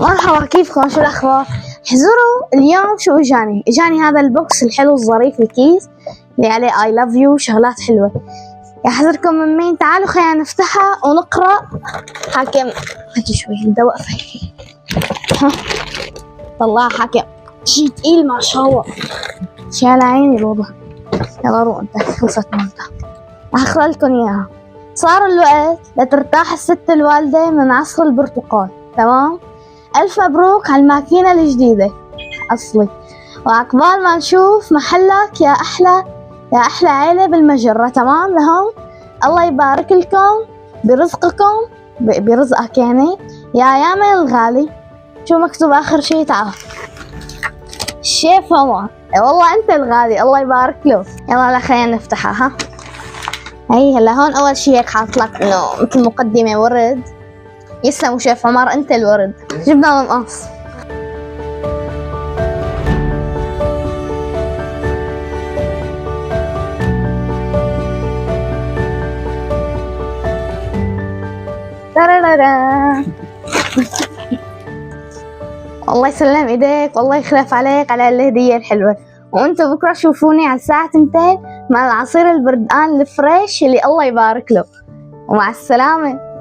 مرحبا، كيفكم؟ شو الأخبار؟ احذروا اليوم شو اجاني هذا البوكس الحلو الظريف الكيس اللي عليه I love you وشغلات حلوة. يحذركم من مين؟ تعالوا خلينا نفتحها ونقرأ. حاكم هاتي شوي الدواء فيكي. ها طلع حاكم شي تقيل ما شاء الله. شال عيني الوضع. يلا روح انت، خلصت مالتها. راح اقرأ لكم اياها. صار الوقت لترتاح الست الوالدة من عصر البرتقال، تمام؟ ألف مبروك على الماكينة الجديدة أصلي، وعقبال ما نشوف محلك يا أحلى عيلة بالمجرة. تمام لهم؟ الله يبارك لكم برزقكم، برزقك يعني يا يامن الغالي. شو مكتوب آخر شي؟ تعال الشيف عمر. والله أنت الغالي، الله يبارك له. يلا خلينا نفتحها. ها هي هلا هون أول شي هيك حاط لك إنه مثل مقدمة ورد. يسلموا شيف عمر، أنت الورد. جبنا المقص. الله يسلم ايديك والله يخلف عليك على الهدية الحلوة. وانتوا بكرة شوفوني على الساعة 2 مع العصير البردقان الفريش اللي الله يبارك له. ومع السلامة.